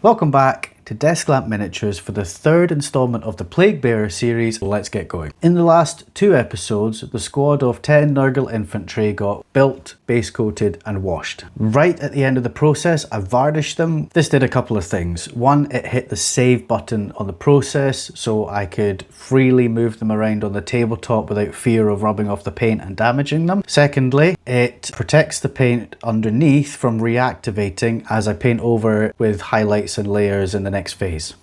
Welcome back to Desk Lamp Miniatures for the third installment of the Plaguebearer series. Let's get going. In the last two episodes, the squad of 10 Nurgle infantry got built, base coated and washed. Right at the end of the process, I varnished them. This did a couple of things. One, it hit the save button on the process so I could freely move them around on the tabletop without fear of rubbing off the paint and damaging them. Secondly, it protects the paint underneath from reactivating as I paint over with highlights and layers in the next phase.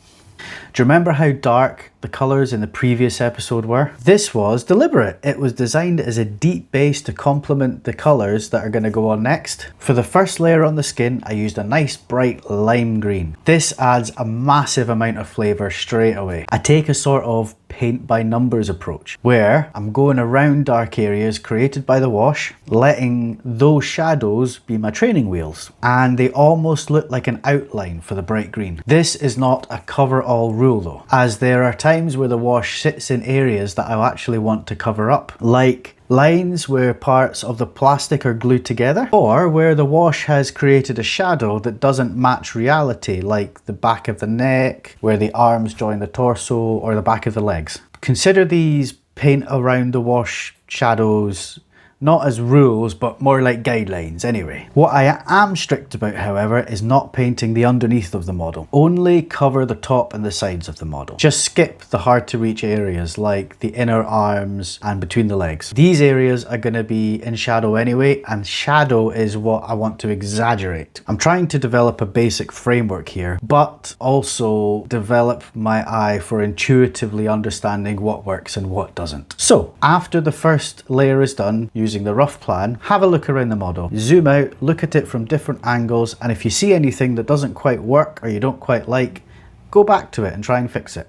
Do you remember how dark the colours in the previous episode were? This was deliberate. It was designed as a deep base to complement the colours that are going to go on next. For the first layer on the skin, I used a nice bright lime green. This adds a massive amount of flavour straight away. I take a sort of paint by numbers approach where I'm going around dark areas created by the wash, letting those shadows be my training wheels, and they almost look like an outline for the bright green. This is not a cover-all rule though, as there are times where the wash sits in areas that I actually want to cover up, like lines where parts of the plastic are glued together, or where the wash has created a shadow that doesn't match reality, like the back of the neck, where the arms join the torso, or the back of the legs. Consider these paint around the wash shadows not as rules, but more like guidelines anyway. What I am strict about, however, is not painting the underneath of the model. Only cover the top and the sides of the model. Just skip the hard to reach areas like the inner arms and between the legs. These areas are going to be in shadow anyway, and shadow is what I want to exaggerate. I'm trying to develop a basic framework here, but also develop my eye for intuitively understanding what works and what doesn't. So after the first layer is done, using the rough plan, have a look around the model, zoom out, look at it from different angles, and if you see anything that doesn't quite work or you don't quite like, go back to it and try and fix it.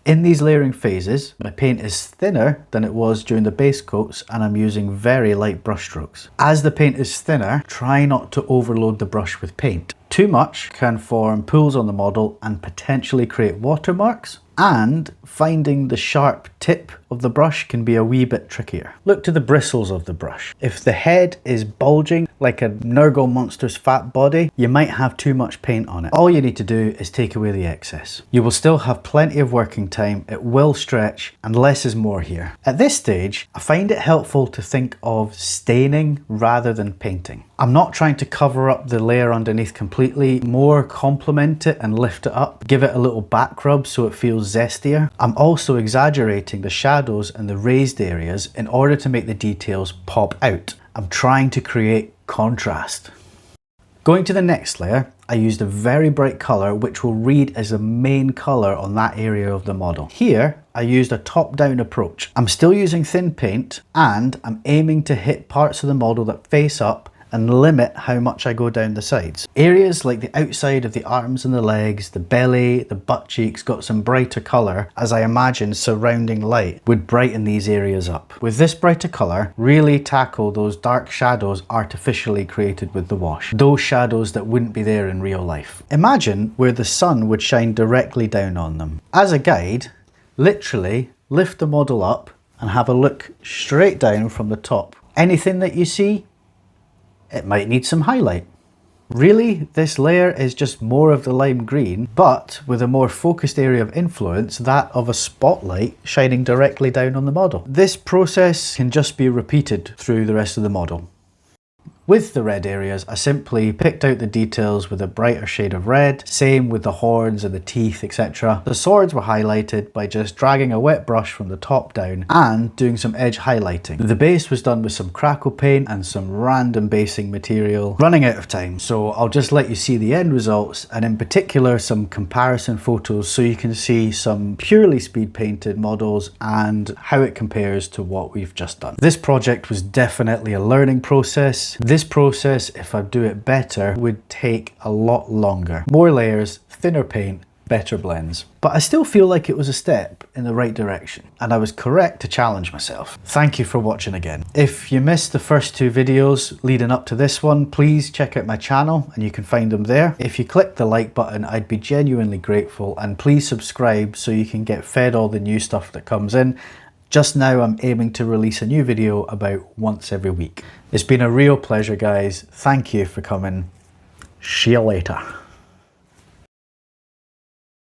In these layering phases, my paint is thinner than it was during the base coats, and I'm using very light brush strokes. As the paint is thinner, try not to overload the brush with paint. Too much can form pools on the model and potentially create watermarks, and finding the sharp tip of the brush can be a wee bit trickier. Look to the bristles of the brush. If the head is bulging like a Nurgle monster's fat body, you might have too much paint on it. All you need to do is take away the excess. You will still have plenty of working time, it will stretch, and less is more here. At this stage, I find it helpful to think of staining rather than painting. I'm not trying to cover up the layer underneath completely, more complement it and lift it up, give it a little back rub so it feels zestier. I'm also exaggerating the shadows and the raised areas in order to make the details pop out. I'm trying to create contrast. Going to the next layer, I used a very bright colour which will read as the main colour on that area of the model. Here, I used a top-down approach. I'm still using thin paint, and I'm aiming to hit parts of the model that face up and limit how much I go down the sides. Areas like the outside of the arms and the legs, the belly, the butt cheeks got some brighter colour, as I imagine surrounding light would brighten these areas up. With this brighter colour, really tackle those dark shadows artificially created with the wash. Those shadows that wouldn't be there in real life. Imagine where the sun would shine directly down on them. As a guide, literally lift the model up and have a look straight down from the top. Anything that you see, it might need some highlight. Really, this layer is just more of the lime green, but with a more focused area of influence, that of a spotlight shining directly down on the model. This process can just be repeated through the rest of the model. With the red areas, I simply picked out the details with a brighter shade of red, same with the horns and the teeth, etc. The swords were highlighted by just dragging a wet brush from the top down and doing some edge highlighting. The base was done with some crackle paint and some random basing material. Running out of time, so I'll just let you see the end results, and in particular some comparison photos so you can see some purely speed painted models and how it compares to what we've just done. This project was definitely a learning process. This process, if I do it better, would take a lot longer. More layers, thinner paint, better blends. But I still feel like it was a step in the right direction, and I was correct to challenge myself. Thank you for watching again. If you missed the first two videos leading up to this one, please check out my channel and you can find them there. If you click the like button, I'd be genuinely grateful, and please subscribe so you can get fed all the new stuff that comes in. Just now I'm aiming to release a new video about once every week. It's been a real pleasure, guys. Thank you for coming. See you later.